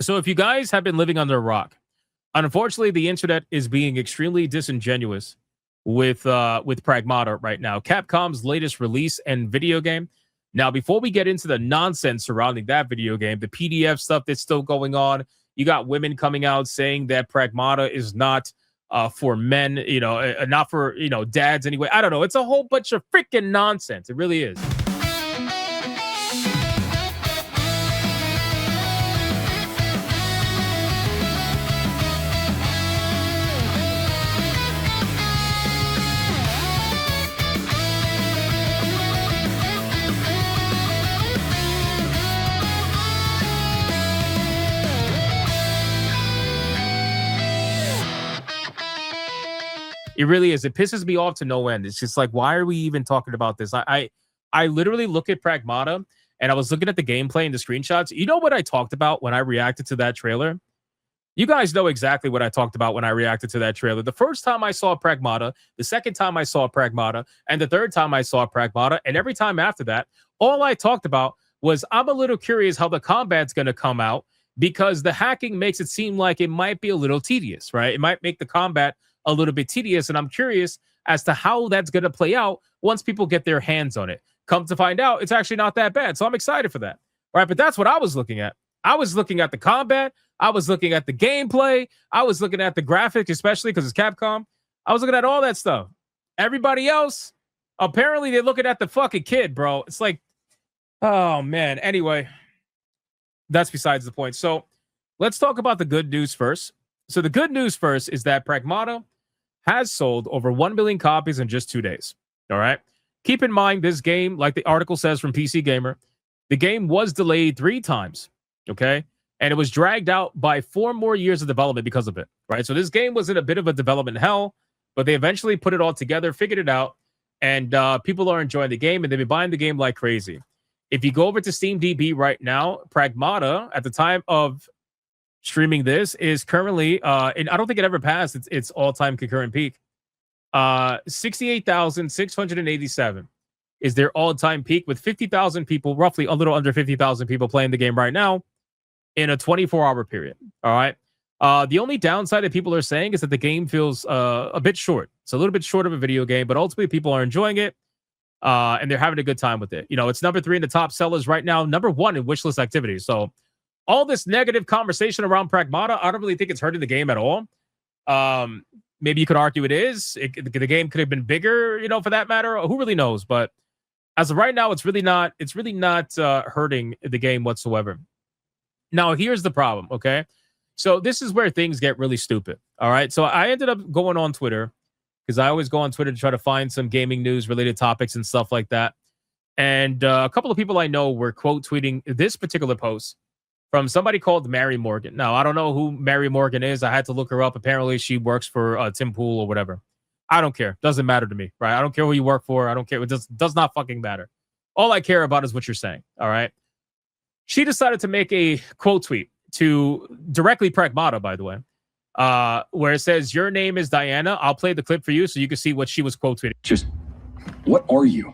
So if you guys have been living under a rock, unfortunately, the internet is being extremely disingenuous with Pragmata right now. Capcom's latest release and video game. Now, before we get into the nonsense surrounding that video game, the PDF stuff that's still going on, you got women coming out saying that Pragmata is not for men, not for dads anyway. I don't know. It's a whole bunch of freaking nonsense. It really is. It really is. It pisses me off to no end. It's just like, why are we even talking about this? I literally look at Pragmata and I was looking at the gameplay and the screenshots. You know what I talked about when I reacted to that trailer? You guys know exactly what I talked about when I reacted to that trailer. The first time I saw Pragmata, the second time I saw Pragmata, and the third time I saw Pragmata, and every time after that, all I talked about was I'm a little curious how the combat's going to come out because the hacking makes it seem like it might be a little tedious, right? It might make the combat a little bit tedious, and I'm curious as to how that's going to play out once people get their hands on it. Come to find out, it's actually not that bad, so I'm excited for that. All right, but that's what I was looking at. I was looking at the combat. I was looking at the gameplay. I was looking at the graphics, especially because it's Capcom. I was looking at all that stuff. Everybody else, apparently they're looking at the fucking kid, bro. It's like, oh, man. Anyway, that's besides the point. So let's talk about the good news first. So the good news first is that Pragmata has sold over 1 million copies in just 2 days. All right. Keep in mind, this game, like the article says from PC Gamer, the game was delayed 3 times. Okay. And it was dragged out by 4 more years of development because of it. Right. So this game was in a bit of a development hell, but they eventually put it all together, figured it out, and people are enjoying the game and they've been buying the game like crazy. If you go over to SteamDB right now, Pragmata at the time of streaming this is currently, and I don't think it ever passed its all-time concurrent peak. 68,687 is their all-time peak with 50,000 people, roughly a little under 50,000 people playing the game right now in a 24-hour period. All right. The only downside that people are saying is that the game feels a bit short. It's a little bit short of a video game, but ultimately people are enjoying it and they're having a good time with it. It's number 3 in the top sellers right now, number 1 in wishlist activity. So all this negative conversation around Pragmata, I don't really think it's hurting the game at all. Maybe you could argue it is. The game could have been bigger, for that matter. Who really knows? But as of right now, it's really not hurting the game whatsoever. Now, here's the problem, okay? So this is where things get really stupid, all right? So I ended up going on Twitter because I always go on Twitter to try to find some gaming news-related topics and stuff like that. And a couple of people I know were quote tweeting this particular post from somebody called Mary Morgan. Now, I don't know who Mary Morgan is. I had to look her up. Apparently, she works for Tim Pool or whatever. I don't care. Doesn't matter to me, right? I don't care who you work for. I don't care. It does not fucking matter. All I care about is what you're saying, all right? She decided to make a quote tweet to directly Pragmata, by the way, where it says, "Your name is Diana." I'll play the clip for you so you can see what she was quote tweeting. Just, what are you?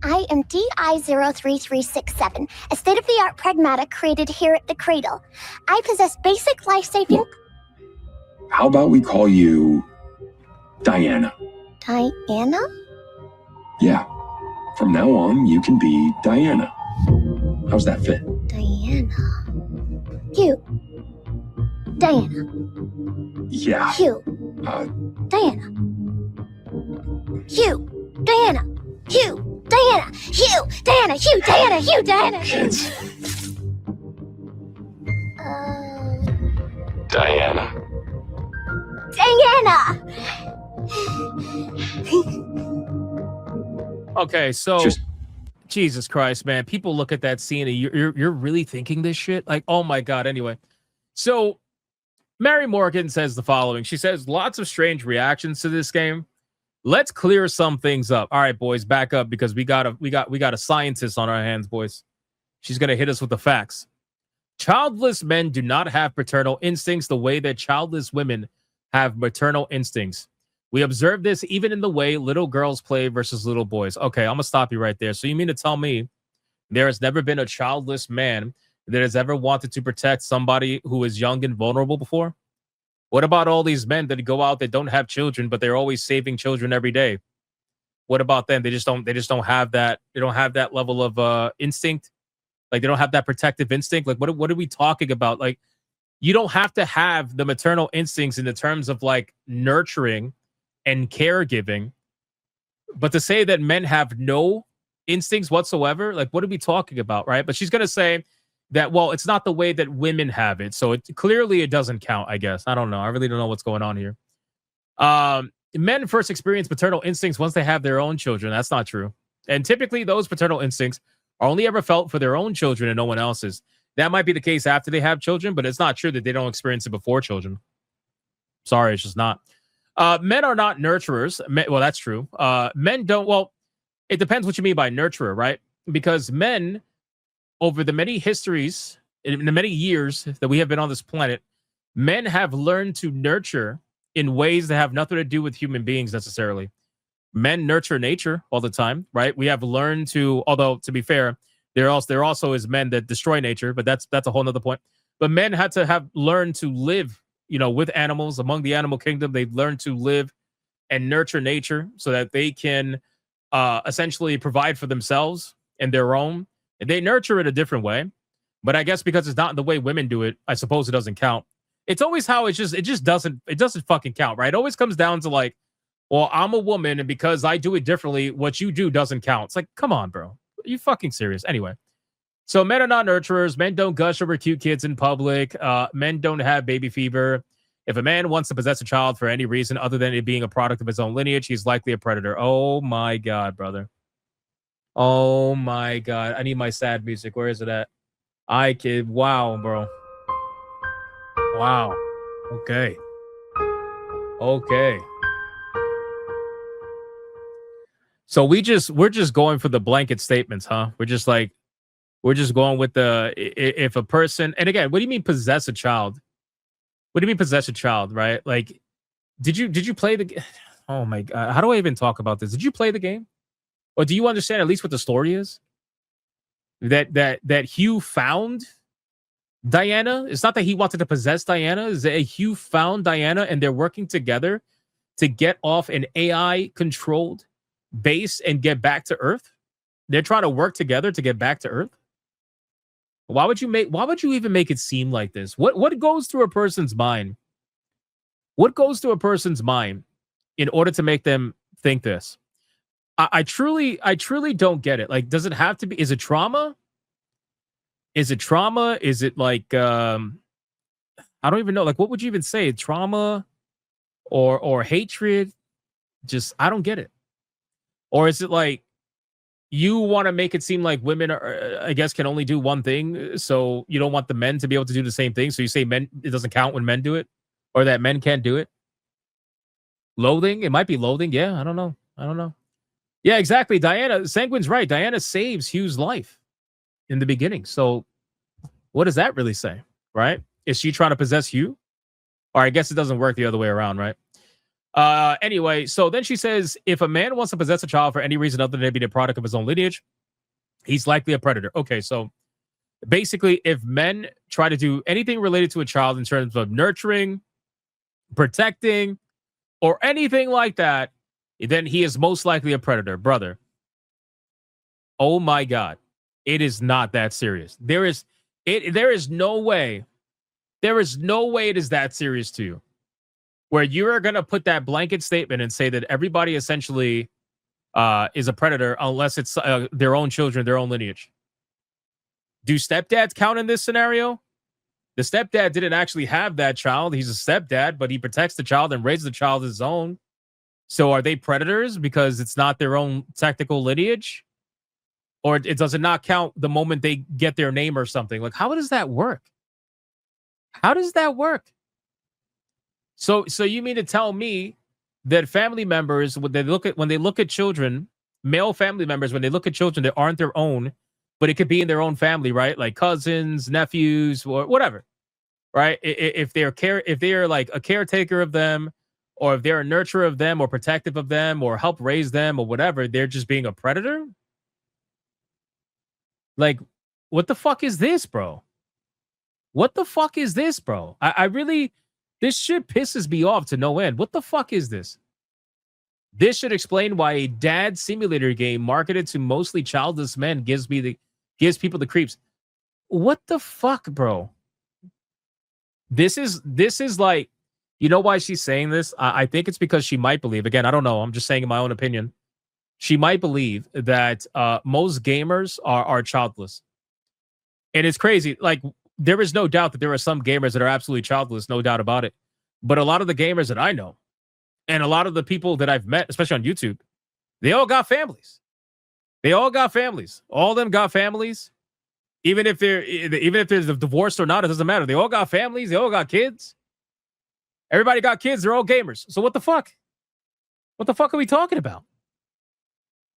I am DI-03367, a state-of-the-art Pragmata created here at the Cradle. I possess basic life-saving... How about we call you Diana? Diana? Yeah. From now on, you can be Diana. How's that fit? Diana. Hugh. Diana. Yeah. Hugh. Diana. Hugh. Diana. Hugh. Diana. Hugh. Diana. Hugh. Diana. Hugh. Diana. Kids. Diana. Diana. Okay, so Jesus Christ, man. People look at that scene and you're really thinking this shit? Like, oh my God. Anyway, so Mary Morgan says the following. She says, lots of strange reactions to this game. Let's clear some things up. All right, boys, back up because we got a scientist on our hands, boys. She's gonna hit us with the facts. Childless men do not have paternal instincts the way that childless women have maternal instincts. We observe this even in the way little girls play versus little boys. Okay, I'm gonna stop you right there. So you mean to tell me there has never been a childless man that has ever wanted to protect somebody who is young and vulnerable before? What about all these men that go out that don't have children, but they're always saving children every day? What about them? They just don't have that. They don't have that level of instinct. Like they don't have that protective instinct. Like what are we talking about? Like you don't have to have the maternal instincts in the terms of like nurturing and caregiving. But to say that men have no instincts whatsoever, like what are we talking about, right? But she's going to say that, well, it's not the way that women have it. So it doesn't count, I guess. I don't know. I really don't know what's going on here. Men first experience paternal instincts once they have their own children. That's not true. And typically those paternal instincts are only ever felt for their own children and no one else's. That might be the case after they have children, but it's not true that they don't experience it before children. Sorry, it's just not. Men are not nurturers. Well, that's true. Men don't. Well, it depends what you mean by nurturer, right? Because men, over the many histories, in the many years that we have been on this planet, men have learned to nurture in ways that have nothing to do with human beings necessarily. Men nurture nature all the time, right? We have learned to, although to be fair, there also is men that destroy nature, but that's a whole nother point. But men had to have learned to live, with animals among the animal kingdom. They've learned to live and nurture nature so that they can essentially provide for themselves and their own. And they nurture it a different way, but I guess because it's not the way women do it, I suppose it doesn't count. It's always how it just doesn't fucking count, right? It always comes down to like, well, I'm a woman, and because I do it differently, what you do doesn't count. It's like, come on, bro. Are you fucking serious? Anyway, so men are not nurturers. Men don't gush over cute kids in public. Men don't have baby fever. If a man wants to possess a child for any reason other than it being a product of his own lineage, he's likely a predator. Oh my God, brother. Oh my God. I need my sad music. Where is it at? Wow, bro. Wow. Okay. So we're just going for the blanket statements, huh? We're just going with the if a person, and again, what do you mean possess a child? What do you mean possess a child, right? Like, did you play the oh my God, how do I even talk about this? Did you play the game? Or do you understand at least what the story is? That Hugh found Diana. It's not that he wanted to possess Diana. It's that Hugh found Diana and they're working together to get off an AI controlled base and get back to Earth. They're trying to work together to get back to Earth. Why would you even make it seem like this? What goes through a person's mind? What goes through a person's mind in order to make them think this? I truly don't get it. Like, does it have to be? Is it trauma? Is it trauma? Is it like I don't even know. Like, what would you even say? Trauma or hatred? Just I don't get it. Or is it like you want to make it seem like women are, I guess, can only do one thing, so you don't want the men to be able to do the same thing? So you say men, it doesn't count when men do it, or that men can't do it. Loathing? It might be loathing. Yeah, I don't know. Yeah, exactly. Sanguine's right. Diana saves Hugh's life in the beginning. So what does that really say, right? Is she trying to possess Hugh? Or I guess it doesn't work the other way around, right? Anyway, so then she says, if a man wants to possess a child for any reason other than it being a product of his own lineage, he's likely a predator. Okay, so basically, if men try to do anything related to a child in terms of nurturing, protecting, or anything like that, then he is most likely a predator, brother. Oh my God. It is not that serious. There is no way it is that serious to you, where you are going to put that blanket statement and say that everybody essentially is a predator unless it's their own children, their own lineage. Do stepdads count in this scenario? The stepdad didn't actually have that child. He's a stepdad, but he protects the child and raises the child as his own. So are they predators because it's not their own technical lineage? Or does it not count the moment they get their name or something? Like, how does that work? How does that work? So you mean to tell me that family members, when they look at children, male family members, when they look at children that aren't their own, but it could be in their own family, right? Like cousins, nephews, or whatever, right? If they're like a caretaker of them, or if they're a nurturer of them, or protective of them, or help raise them, or whatever, they're just being a predator? Like, what the fuck is this, bro? What the fuck is this, bro? I really, this shit pisses me off to no end. What the fuck is this? This should explain why a dad simulator game marketed to mostly childless men gives people the creeps. What the fuck, bro? This is like, you know why she's saying this? I think it's because she might believe, again, I don't know, I'm just saying in my own opinion, she might believe that most gamers are childless. And it's crazy. Like, there is no doubt that there are some gamers that are absolutely childless, no doubt about it. But a lot of the gamers that I know, and a lot of the people that I've met, especially on YouTube, they all got families. They all got families. All of them got families. Even if there's a divorce or not, it doesn't matter. They all got families. They all got kids. Everybody got kids. They're all gamers. So what the fuck? What the fuck are we talking about?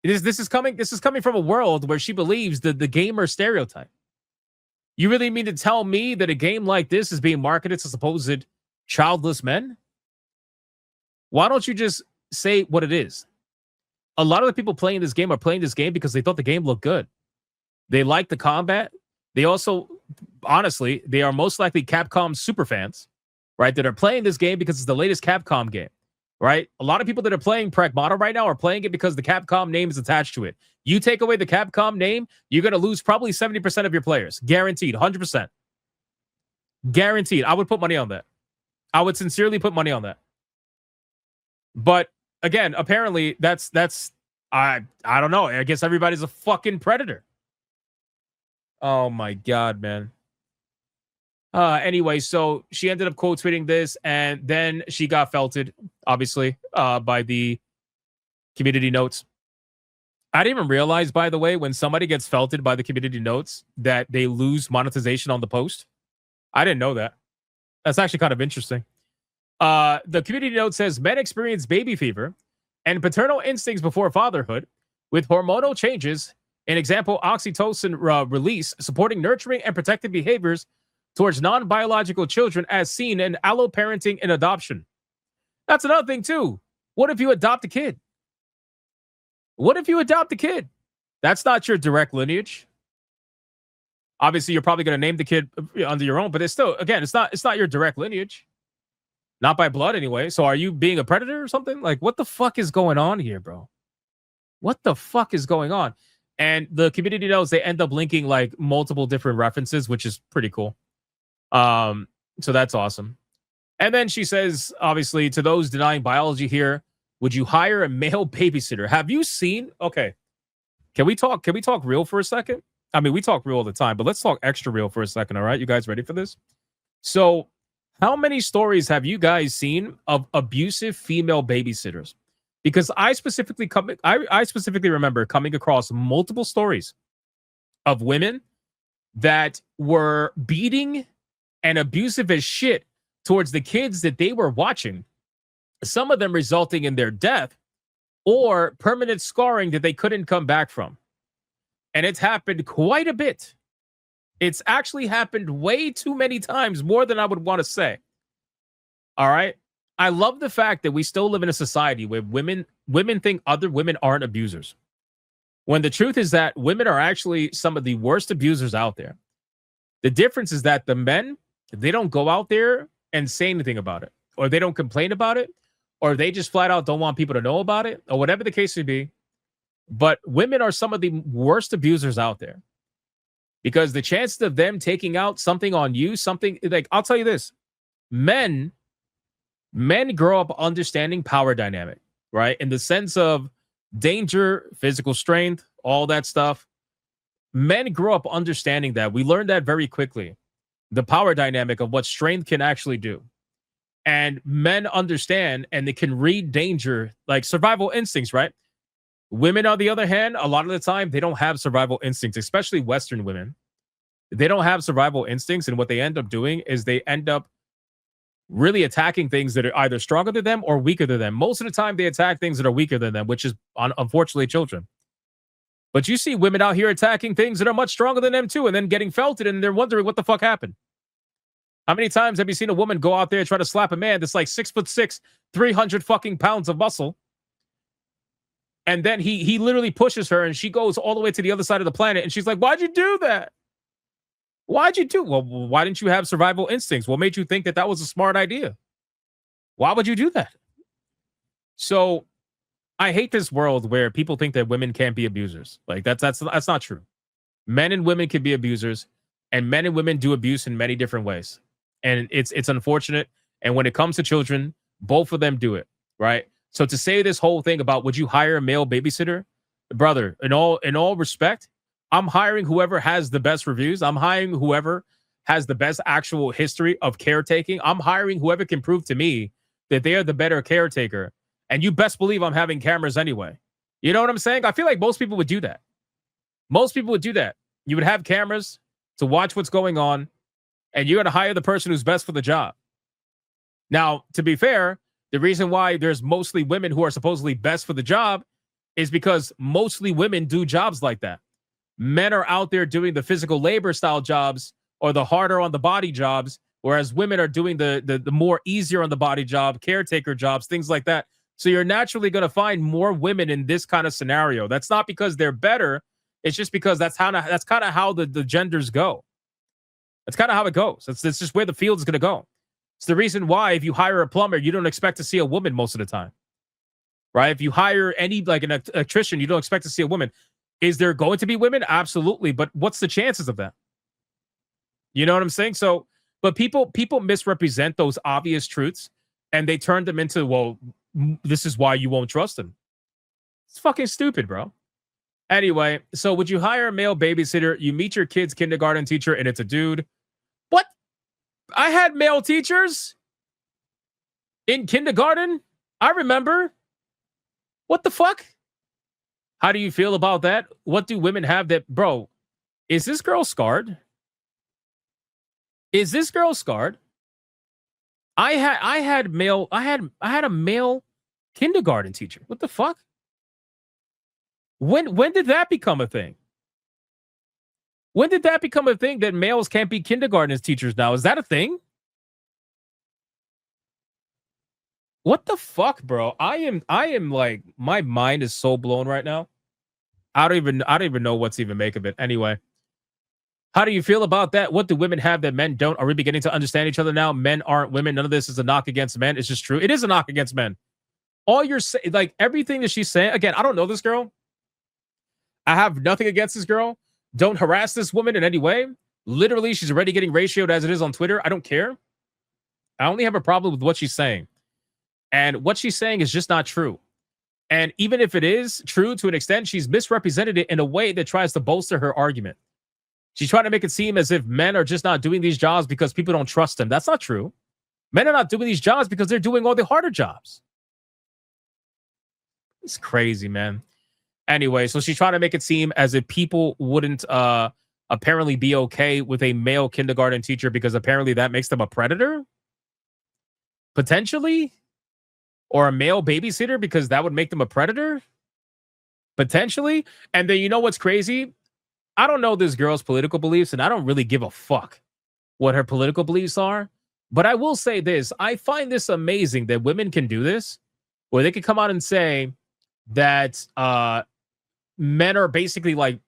This is coming from a world where she believes the gamer stereotype. You really mean to tell me that a game like this is being marketed to supposed childless men? Why don't you just say what it is? A lot of the people playing this game are playing this game because they thought the game looked good. They like the combat. They also, honestly, they are most likely Capcom super fans, right? That are playing this game because it's the latest Capcom game, right? A lot of people that are playing Pragmata right now are playing it because the Capcom name is attached to it. You take away the Capcom name, you're going to lose probably 70% of your players. Guaranteed, 100%. Guaranteed. I would put money on that. I would sincerely put money on that. But again, apparently that's I don't know. I guess everybody's a fucking predator. Oh my God, man. Anyway, so she ended up quote tweeting this, and then she got felted, obviously, by the community notes. I didn't even realize, by the way, when somebody gets felted by the community notes, that they lose monetization on the post. I didn't know that. That's actually kind of interesting. The community note says men experience baby fever and paternal instincts before fatherhood with hormonal changes. An example, oxytocin release, supporting nurturing and protective behaviors towards non-biological children as seen in alloparenting and adoption. That's another thing, too. What if you adopt a kid? What if you adopt a kid? That's not your direct lineage. Obviously, you're probably going to name the kid under your own, but it's still, again, it's not your direct lineage. Not by blood, anyway. So are you being a predator or something? Like, what the fuck is going on here, bro? What the fuck is going on? And the community knows they end up linking like multiple different references, which is pretty cool. So that's awesome. And then she says, obviously, to those denying biology here, would you hire a male babysitter? Have you seen? Okay. Can we talk real for a second? I mean, we talk real all the time, but let's talk extra real for a second. All right. You guys ready for this? So how many stories have you guys seen of abusive female babysitters? Because I specifically remember coming across multiple stories of women that were beating and abusive as shit towards the kids that they were watching. Some of them resulting in their death or permanent scarring that they couldn't come back from. And it's happened quite a bit. It's actually happened way too many times, more than I would want to say. All right. I love the fact that we still live in a society where women think other women aren't abusers. When the truth is that women are actually some of the worst abusers out there. The difference is that the men, they don't go out there and say anything about it, or they don't complain about it, or they just flat out don't want people to know about it, or whatever the case may be. But women are some of the worst abusers out there. Because the chances of them taking out something on you, something like, I'll tell you this, men grow up understanding power dynamic, right? In the sense of danger, physical strength, all that stuff. Men grow up understanding that. We learned that very quickly. The power dynamic of what strength can actually do. And men understand and they can read danger, like survival instincts, right? Women, on the other hand, a lot of the time, they don't have survival instincts, especially Western women. They don't have survival instincts. And what they end up doing is they end up really attacking things that are either stronger than them or weaker than them. Most of the time, they attack things that are weaker than them, which is, unfortunately, children. But you see women out here attacking things that are much stronger than them, too, and then getting felted, and they're wondering what the fuck happened. How many times have you seen a woman go out there and try to slap a man that's like 6'6", 300 fucking pounds of muscle? And then he literally pushes her and she goes all the way to the other side of the planet. And she's like, why'd you do that? Why'd you do? Well, why didn't you have survival instincts? What made you think that that was a smart idea? Why would you do that? So I hate this world where people think that women can't be abusers. Like that's not true. Men and women can be abusers, and men and women do abuse in many different ways. And it's unfortunate. And when it comes to children, both of them do it, right? So to say this whole thing about would you hire a male babysitter, brother, in all respect, I'm hiring whoever has the best reviews. I'm hiring whoever has the best actual history of caretaking. I'm hiring whoever can prove to me that they are the better caretaker. And you best believe I'm having cameras anyway. You know what I'm saying? I feel like most people would do that. Most people would do that. You would have cameras to watch what's going on, and you're going to hire the person who's best for the job. Now, to be fair, the reason why there's mostly women who are supposedly best for the job is because mostly women do jobs like that. Men are out there doing the physical labor style jobs or the harder on the body jobs, whereas women are doing the more easier on the body job, caretaker jobs, things like that. So you're naturally going to find more women in this kind of scenario. That's not because they're better. It's just because that's kind of how the genders go. That's kind of how it goes. It's just where the field is going to go. It's the reason why if you hire a plumber, you don't expect to see a woman most of the time, right? If you hire any like an electrician, you don't expect to see a woman. Is there going to be women? Absolutely. But what's the chances of that? You know what I'm saying? So, but people misrepresent those obvious truths and they turn them into, well, this is why you won't trust them. It's fucking stupid, bro. Anyway, so would you hire a male babysitter? You meet your kid's kindergarten teacher and it's a dude. What? I had male teachers in kindergarten. I remember. What the fuck? How do you feel about that? What do women have that, bro? Is this girl scarred? Is this girl scarred? I had a male kindergarten teacher. What the fuck? When did that become a thing? When did that become a thing that males can't be kindergarten teachers now? Is that a thing? What the fuck, bro? I am like, my mind is so blown right now. I don't even know what to even make of it. Anyway, how do you feel about that? What do women have that men don't? Are we beginning to understand each other now? Men aren't women. None of this is a knock against men. It's just true. It is a knock against men. All you're saying, like everything that she's saying, again, I don't know this girl. I have nothing against this girl. Don't harass this woman in any way. Literally, she's already getting ratioed as it is on Twitter. I don't care. I only have a problem with what she's saying. And what she's saying is just not true. And even if it is true to an extent, she's misrepresented it in a way that tries to bolster her argument. She's trying to make it seem as if men are just not doing these jobs because people don't trust them. That's not true. Men are not doing these jobs because they're doing all the harder jobs. It's crazy, man. Anyway, so she's trying to make it seem as if people wouldn't apparently be okay with a male kindergarten teacher because apparently that makes them a predator? Potentially? Or a male babysitter because that would make them a predator? Potentially? And then you know what's crazy? I don't know this girl's political beliefs, and I don't really give a fuck what her political beliefs are. But I will say this. I find this amazing that women can do this, where they can come out and say that men are basically like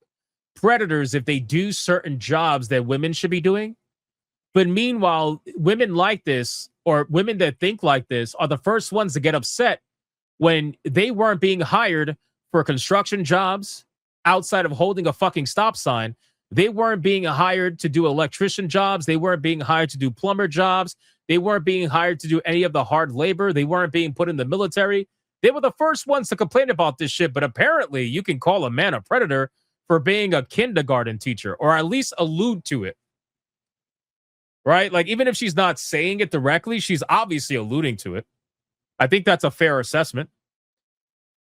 predators if they do certain jobs that women should be doing. But meanwhile, women like this, or women that think like this, are the first ones to get upset when they weren't being hired for construction jobs outside of holding a fucking stop sign. They weren't being hired to do electrician jobs. They weren't being hired to do plumber jobs. They weren't being hired to do any of the hard labor. They weren't being put in the military. They were the first ones to complain about this shit. But apparently you can call a man a predator for being a kindergarten teacher, or at least allude to it. Right? Like, even if she's not saying it directly, she's obviously alluding to it. I think that's a fair assessment.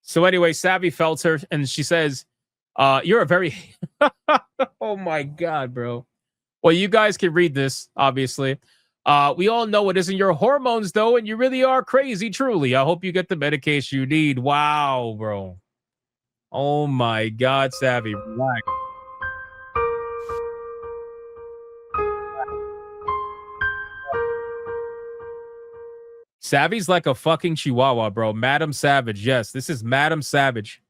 So anyway, Savvy felt her, and she says, you're a very... Oh my God, bro. Well, you guys can read this, obviously. We all know it isn't your hormones, though, and you really are crazy, truly. I hope you get the medication you need. Wow, bro. Oh my God, Savvy. Relax. Savvy's like a fucking chihuahua, bro. Madam Savage. Yes, this is Madam Savage.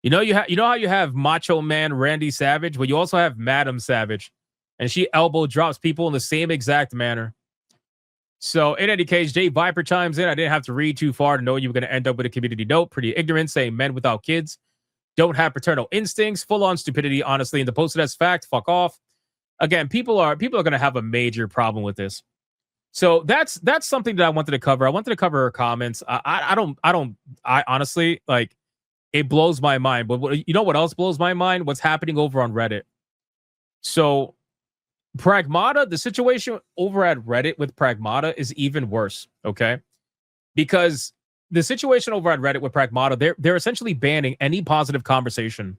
You know how you have Macho Man Randy Savage? Well, you also have Madam Savage. And she elbow drops people in the same exact manner. So in any case, Jay Viper chimes in. I didn't have to read too far to know you were going to end up with a community note. Pretty ignorant, saying men without kids don't have paternal instincts. Full on stupidity, honestly. And the posted as fact, fuck off. Again, people are going to have a major problem with this. So that's something that I wanted to cover. I wanted to cover her comments. I honestly, like, it blows my mind. But you know what else blows my mind? What's happening over on Reddit. So Pragmata, the situation over at Reddit with Pragmata is even worse, okay? Because the situation over at Reddit with Pragmata, they're essentially banning any positive conversation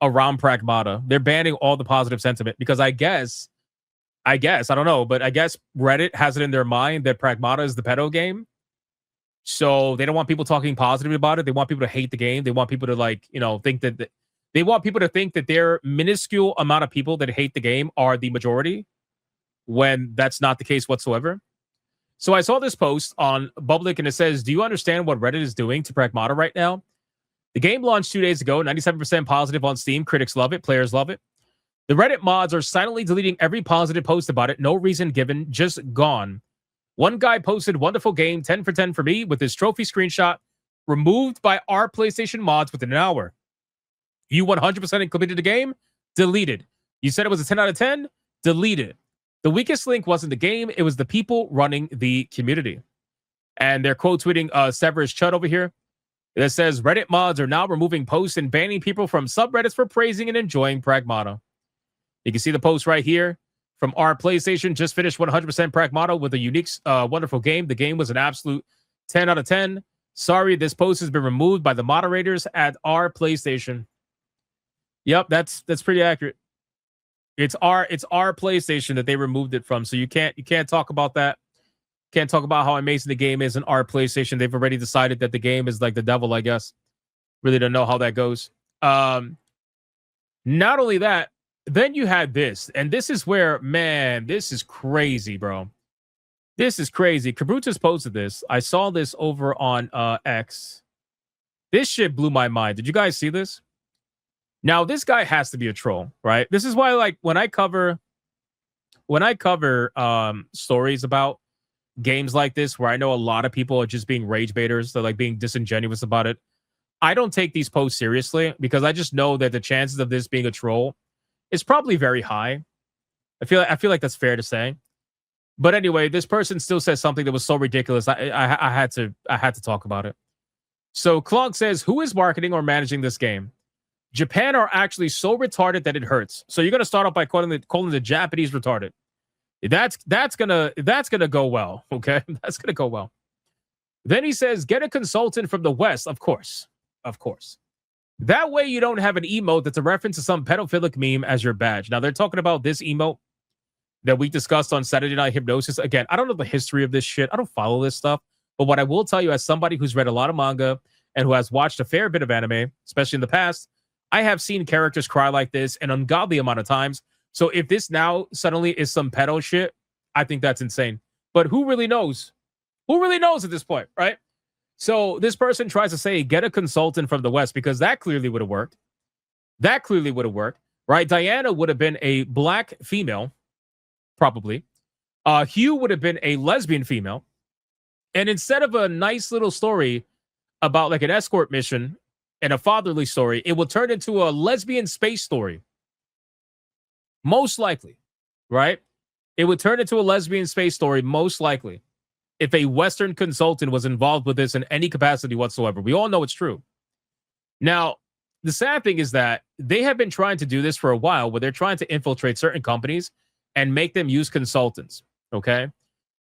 around Pragmata. They're banning all the positive sentiment because I guess, I don't know, but I guess Reddit has it in their mind that Pragmata is the pedo game. So they don't want people talking positive about it. They want people to hate the game. They want people to, like, you know, think that they want people to think that their minuscule amount of people that hate the game are the majority, when that's not the case whatsoever. So I saw this post on Public, and it says, do you understand what Reddit is doing to Pragmata right now? The game launched 2 days ago, 97% positive on Steam. Critics love it. Players love it. The Reddit mods are silently deleting every positive post about it. No reason given, just gone. One guy posted, wonderful game, 10 for 10 for me, with his trophy screenshot removed by our PlayStation mods within an hour. You 100% completed the game? Deleted. You said it was a 10 out of 10? Deleted. The weakest link wasn't the game. It was the people running the community. And they're quote tweeting Severus Chud over here. That says, Reddit mods are now removing posts and banning people from subreddits for praising and enjoying Pragmata. You can see the post right here from our PlayStation. Just finished 100% Pragmata with a unique, wonderful game. The game was an absolute 10 out of 10. Sorry, this post has been removed by the moderators at our PlayStation. Yep, that's pretty accurate. It's our PlayStation that they removed it from. So you can't talk about that. Can't talk about how amazing the game is in our PlayStation. They've already decided that the game is like the devil, I guess. Really don't know how that goes. Not only that, then you had this, and this is where, man, this is crazy, bro. This is crazy. Kabrutas posted this. I saw this over on X. This shit blew my mind. Did you guys see this? Now, this guy has to be a troll, right? This is why, like, when I cover stories about games like this, where I know a lot of people are just being rage baiters, they're like being disingenuous about it, I don't take these posts seriously because I just know that the chances of this being a troll is probably very high. I feel like that's fair to say. But anyway, this person still says something that was so ridiculous. I had to talk about it. So Clog says, who is marketing or managing this game? Japan are actually so retarded that it hurts. So you're gonna start off by calling the Japanese retarded. That's gonna go well. Okay, that's gonna go well. Then he says, get a consultant from the West. Of course. That way you don't have an emote that's a reference to some pedophilic meme as your badge. Now they're talking about this emote that we discussed on Saturday Night Hypnosis. Again, I don't know the history of this shit. I don't follow this stuff. But what I will tell you, as somebody who's read a lot of manga and who has watched a fair bit of anime, especially in the past, I have seen characters cry like this an ungodly amount of times. So if this now suddenly is some pedo shit, I think that's insane. But who really knows? Who really knows at this point, right? So this person tries to say, get a consultant from the West, because that clearly would have worked. Right? Diana would have been a black female, probably. Hugh would have been a lesbian female. And instead of a nice little story about like an escort mission and a fatherly story, it will turn into a lesbian space story. Most likely, right? It would turn into a lesbian space story, most likely, if a Western consultant was involved with this in any capacity whatsoever. We all know it's true. Now, the sad thing is that they have been trying to do this for a while, where they're trying to infiltrate certain companies and make them use consultants, okay?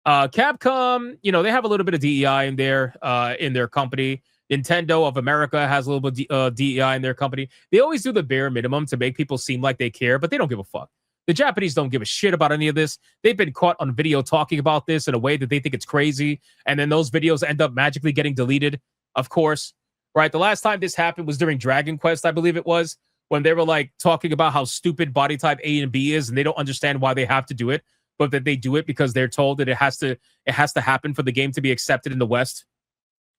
Capcom, you know, they have a little bit of DEI in their company. Nintendo of America has a little bit of DEI in their company. They always do the bare minimum to make people seem like they care, but they don't give a fuck. The Japanese don't give a shit about any of this. They've been caught on video talking about this in a way that they think it's crazy, and then those videos end up magically getting deleted, of course, right? The last time this happened was during Dragon Quest, I believe it was, when they were like talking about how stupid body type A and B is, and they don't understand why they have to do it, but that they do it because they're told that it has to happen for the game to be accepted in the West.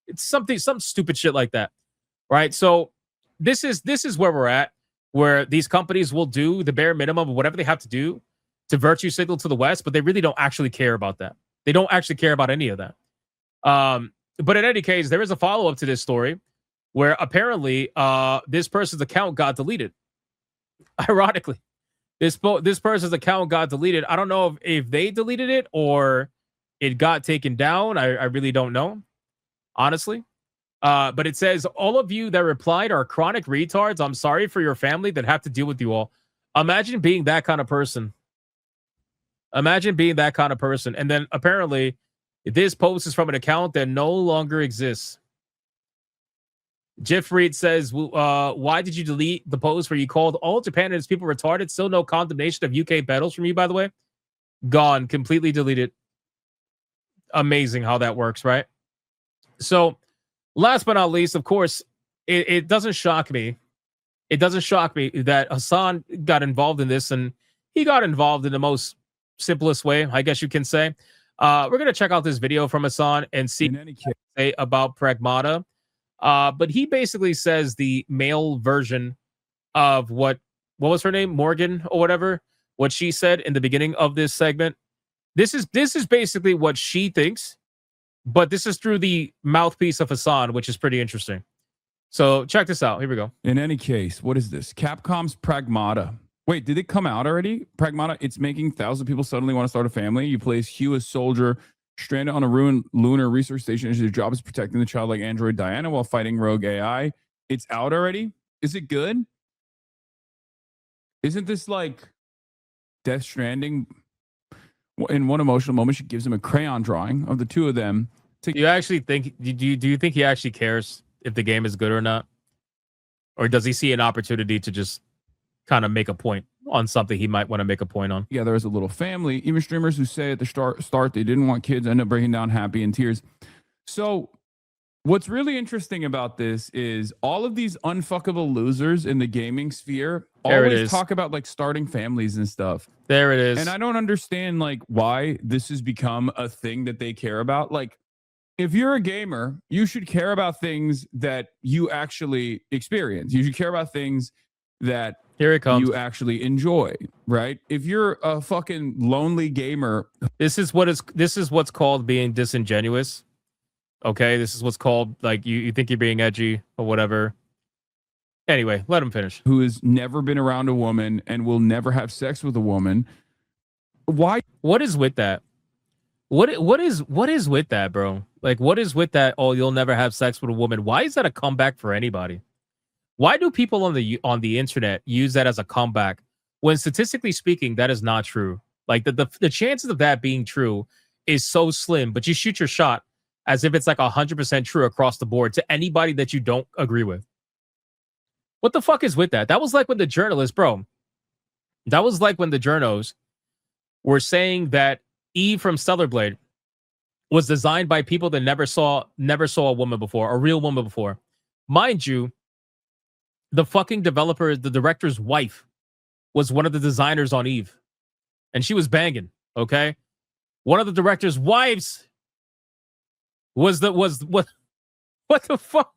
It's some stupid shit like that, right? So this is where we're at, where these companies will do the bare minimum of whatever they have to do to virtue signal to the West, but they really don't actually care about that. They don't actually care about any of that. But in any case, there is a follow-up to this story where apparently this person's account got deleted. Ironically, this person's account got deleted. I don't know if they deleted it or it got taken down. I really don't know, honestly. But it says, all of you that replied are chronic retards. I'm sorry for your family that have to deal with you all. Imagine being that kind of person. Imagine being that kind of person. And then apparently this post is from an account that no longer exists. Jeff Reed says, why did you delete the post where you called all Japan and its people retarded? Still no condemnation of UK battles from you, by the way. Gone. Completely deleted. Amazing how that works, right? So, last but not least, of course, it doesn't shock me. It doesn't shock me that Hassan got involved in this, and he got involved in the most simplest way, I guess you can say. We're going to check out this video from Hassan and see what he say about Pragmata. But he basically says the male version of what was her name? Morgan or whatever, what she said in the beginning of this segment. This is basically what she thinks, but this is through the mouthpiece of Hassan, which is pretty interesting. So check this out. Here we go. In any case, what is this? Capcom's Pragmata. Wait, did it come out already? Pragmata, it's making thousands of people suddenly want to start a family. You place Hugh as soldier, stranded on a ruined lunar research station. His job is protecting the childlike android Diana while fighting rogue AI. It's out already? Is it good? Isn't this like Death Stranding? In one emotional moment, she gives him a crayon drawing of the two of them. Do you actually think? Do you think he actually cares if the game is good or not, or does he see an opportunity to just kind of make a point on something he might want to make a point on? Yeah, there is a little family. Even streamers who say at the start they didn't want kids end up breaking down happy in tears. So what's really interesting about this is all of these unfuckable losers in the gaming sphere always talk about like starting families and stuff. There it is. And I don't understand like why this has become a thing that they care about. Like, if you're a gamer, you should care about things that you actually experience. You should care about things that here it comes. You actually enjoy, right? If you're a fucking lonely gamer, this is what's called being disingenuous. Okay, this is what's called like you think you're being edgy or whatever. Anyway, let him finish. Who has never been around a woman and will never have sex with a woman. Why? What is with that? What is with that, bro? Like, what is with that? Oh, you'll never have sex with a woman. Why is that a comeback for anybody? Why do people on the internet use that as a comeback when statistically speaking that is not true? Like the chances of that being true is so slim, but you shoot your shot as if it's like 100% true across the board to anybody that you don't agree with. What the fuck is with that? That was like when the journalists, bro. That was like when the journos were saying that Eve from Stellar Blade was designed by people that never saw a woman before, a real woman before. Mind you, the fucking developer, the director's wife, was one of the designers on Eve, and she was banging. Okay, one of the director's wives was what? What the fuck?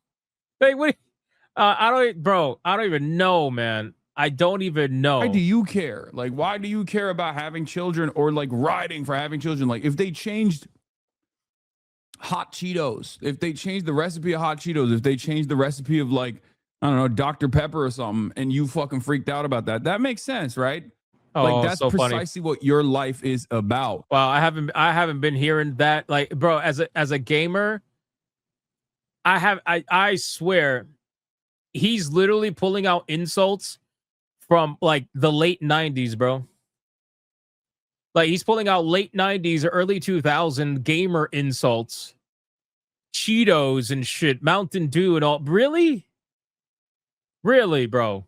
Hey, what? I don't even know, man. I don't even know. Why do you care? Like, why do you care about having children or like riding for having children? Like, if they changed hot Cheetos, if they changed the recipe of hot Cheetos, if they changed the recipe of like, I don't know, Dr. Pepper or something, and you fucking freaked out about that, that makes sense, right? Oh, like that's so precisely funny. What your life is about. Well, I haven't been hearing that. Like, bro, as a gamer, I swear, he's literally pulling out insults from like the late 90s, bro. Like he's pulling out late 90s, early 2000 gamer insults, Cheetos and shit, Mountain Dew and all. Really, bro?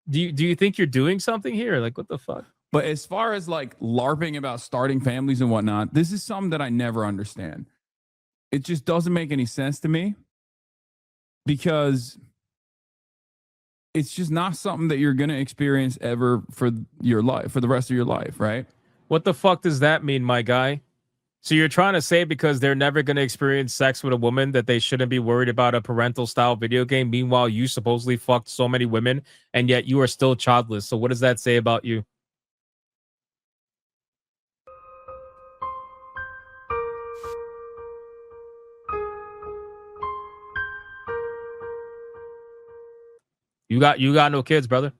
Do you think you're doing something here? Like, what the fuck? But as far as like LARPing about starting families and whatnot, this is something that I never understand. It just doesn't make any sense to me because it's just not something that you're going to experience ever for your life, for the rest of your life, right? What the fuck does that mean, my guy? So you're trying to say because they're never going to experience sex with a woman that they shouldn't be worried about a parental style video game? Meanwhile, you supposedly fucked so many women and yet you are still childless. So what does that say about you? You got no kids, brother.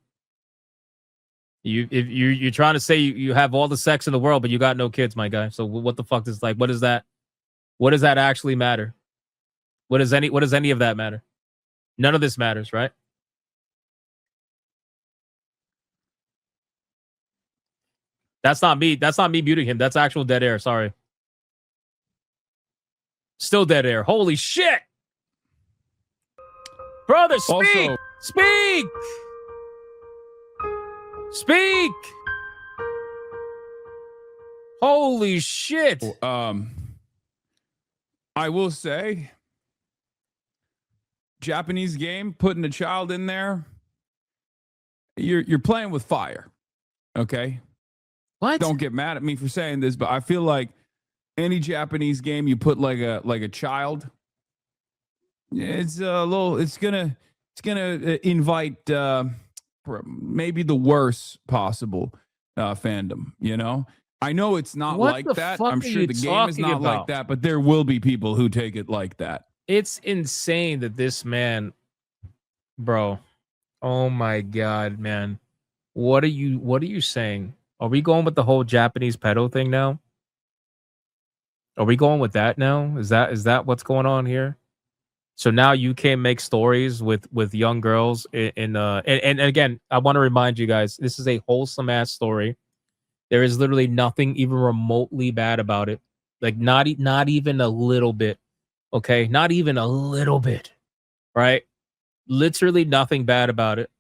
You're trying to say you have all the sex in the world, but you got no kids, my guy. So what the fuck is like? What is that? What does that actually matter? What does any of that matter? None of this matters, right? That's not me. That's not me muting him. That's actual dead air. Sorry. Still dead air. Holy shit. Brother, speak. Also, Speak. Speak. Holy shit. I will say, Japanese game, putting a child in there, you're playing with fire. Okay? What? Don't get mad at me for saying this, but I feel like any Japanese game you put like a child, it's gonna invite maybe the worst possible fandom, you know? I know it's not What like the that. fuck I'm are sure you the game is talking not like about? that, but there will be people who take it like that. It's insane that this man, bro. Oh my god, man. What are you saying? Are we going with the whole Japanese pedo thing now? Are we going with that now? Is that what's going on here? So now you can make stories with young girls and again, I want to remind you guys, this is a wholesome ass story. There is literally nothing even remotely bad about it. Like not even a little bit. Okay? Not even a little bit. Right? Literally nothing bad about it.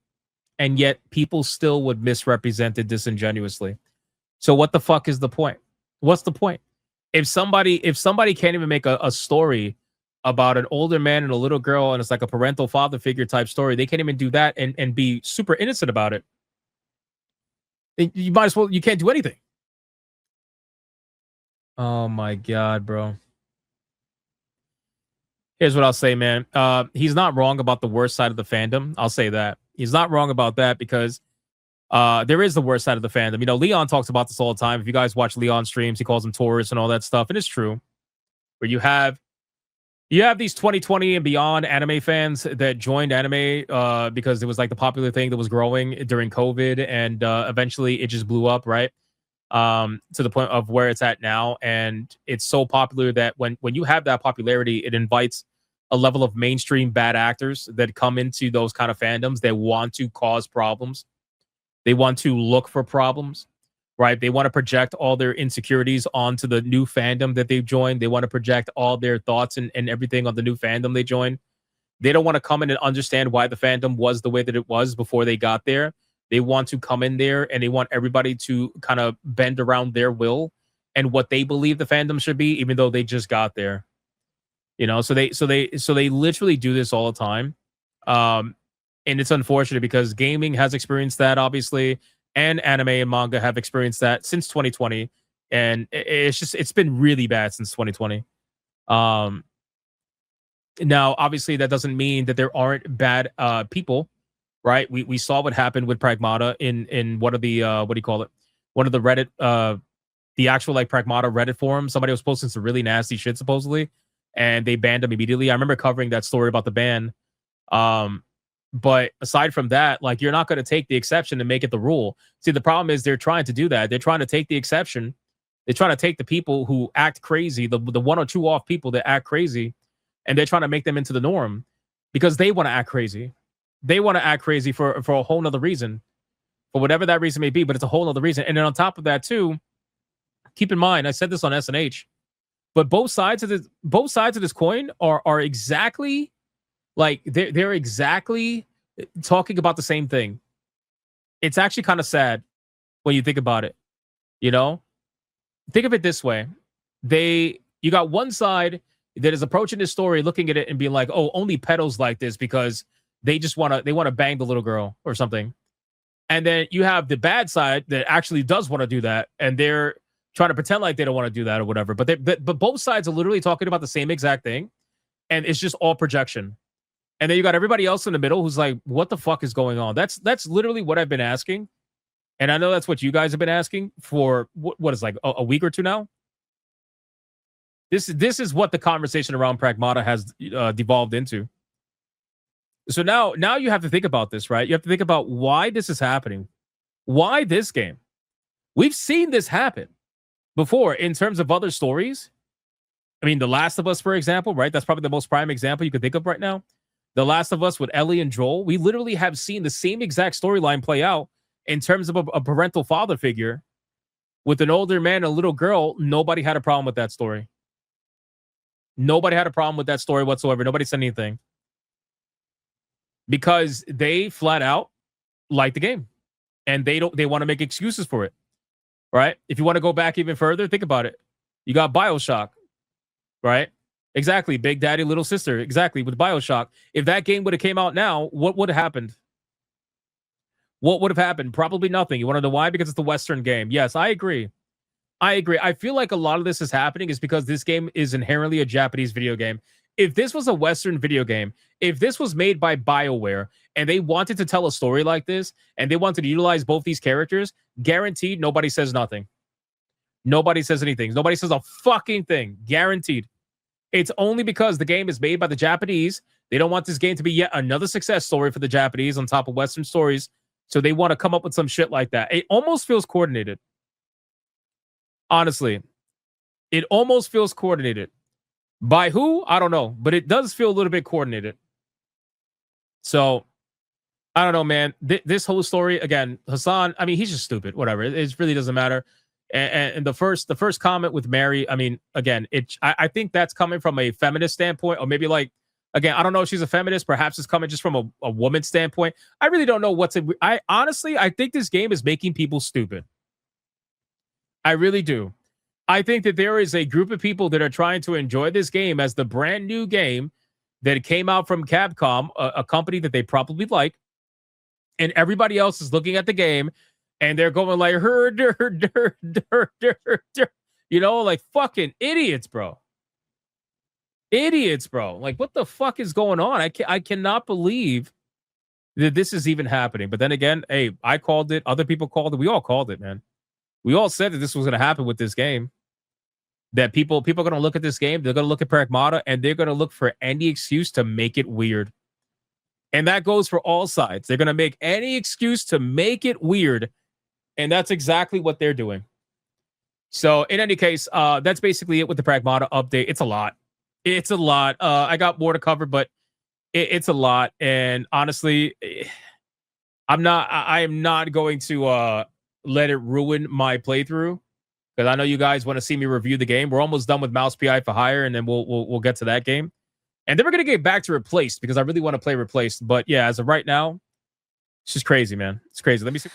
And yet people still would misrepresent it disingenuously. So what the fuck is the point? What's the point? If somebody can't even make a story about an older man and a little girl and it's like a parental father figure type story, they can't even do that and be super innocent about it. You might as well, you can't do anything. Oh my god, bro. Here's what I'll say, man. He's not wrong about the worst side of the fandom. I'll say that. He's not wrong about that because there is the worst side of the fandom. You know, Leon talks about this all the time. If you guys watch Leon streams, he calls them tourists and all that stuff. And it's true. Where you have these 2020 and beyond anime fans that joined anime because it was like the popular thing that was growing during COVID, and eventually it just blew up, right? To the point of where it's at now. And it's so popular that when you have that popularity, it invites a level of mainstream bad actors that come into those kind of fandoms. They want to cause problems. They want to look for problems, right? They want to project all their insecurities onto the new fandom that they've joined. They want to project all their thoughts and everything on the new fandom they joined. They don't want to come in and understand why the fandom was the way that it was before they got there. They want to come in there and they want everybody to kind of bend around their will and what they believe the fandom should be, even though they just got there. You know, so they literally do this all the time. And it's unfortunate because gaming has experienced that, obviously, and anime and manga have experienced that since 2020. And it's been really bad since 2020. Now, obviously, that doesn't mean that there aren't bad people, right? We saw what happened with Pragmata in one of the what do you call it? One of the Reddit the actual like Pragmata Reddit forum. Somebody was posting some really nasty shit supposedly, and they banned him immediately. I remember covering that story about the ban. But aside from that, like, you're not going to take the exception and make it the rule. See, the problem is they're trying to do that. They're trying to take the exception. They're trying to take the people who act crazy, the one or two off people that act crazy, and they're trying to make them into the norm because they want to act crazy. They want to act crazy for a whole nother reason, for whatever that reason may be, but it's a whole nother reason. And then on top of that too, keep in mind, I said this on SNH, but both sides of this coin are exactly like they're exactly talking about the same thing. It's actually kind of sad when you think about it. You know, think of it this way: you got one side that is approaching this story, looking at it and being like, "Oh, only pedos like this because they want to bang the little girl or something." And then you have the bad side that actually does want to do that, and they're trying to pretend like they don't want to do that or whatever. But both sides are literally talking about the same exact thing, and it's just all projection. And then you got everybody else in the middle who's like, what the fuck is going on? That's literally what I've been asking. And I know that's what you guys have been asking for what is like a week or two now. This is what the conversation around Pragmata has devolved into. So now you have to think about this, right? You have to think about why this is happening. Why this game? We've seen this happen before in terms of other stories. I mean, The Last of Us, for example, right? That's probably the most prime example you could think of right now. The Last of Us with Ellie and Joel. We literally have seen the same exact storyline play out in terms of a parental father figure with an older man and a little girl. Nobody had a problem with that story. Nobody had a problem with that story whatsoever. Nobody said anything. Because they flat out like the game. And they want to make excuses for it. Right? If you want to go back even further, think about it. You got BioShock. Right? Exactly. Big Daddy, Little Sister. Exactly. With BioShock. If that game would have came out now, what would have happened? What would have happened? Probably nothing. You want to know why? Because it's the Western game. Yes, I agree. I feel like a lot of this is happening is because this game is inherently a Japanese video game. If this was a Western video game, if this was made by BioWare and they wanted to tell a story like this and they wanted to utilize both these characters, guaranteed nobody says nothing. Nobody says anything. Nobody says a fucking thing. Guaranteed. It's only because the game is made by the Japanese. They don't want this game to be yet another success story for the Japanese on top of Western stories. So they want to come up with some shit like that. It almost feels coordinated. Honestly, it almost feels coordinated. By who? I don't know. But it does feel a little bit coordinated. So, I don't know, man. This whole story, again, Hassan, I mean, he's just stupid. Whatever. It really doesn't matter. And the first comment with Mary, I mean, again, I think that's coming from a feminist standpoint, or maybe like, again, I don't know if she's a feminist. Perhaps it's coming just from a woman's standpoint. I really don't know I think this game is making people stupid. I really do. I think that there is a group of people that are trying to enjoy this game as the brand new game that came out from Capcom, a company that they probably like. And everybody else is looking at the game and they're going like, you know, like fucking idiots, bro. Idiots, bro. Like, what the fuck is going on? I cannot believe that this is even happening. But then again, hey, I called it. Other people called it. We all called it, man. We all said that this was going to happen with this game. That people are going to look at this game. They're going to look at Pragmata and they're going to look for any excuse to make it weird. And that goes for all sides. They're going to make any excuse to make it weird. And that's exactly what they're doing. So in any case, that's basically it with the Pragmata update. It's a lot. It's a lot. I got more to cover, but it's a lot. And honestly, I am not going to let it ruin my playthrough. Because I know you guys want to see me review the game. We're almost done with Mouse PI for Hire, and then we'll get to that game. And then we're going to get back to Replaced, because I really want to play Replaced. But yeah, as of right now, it's just crazy, man. It's crazy. Let me see.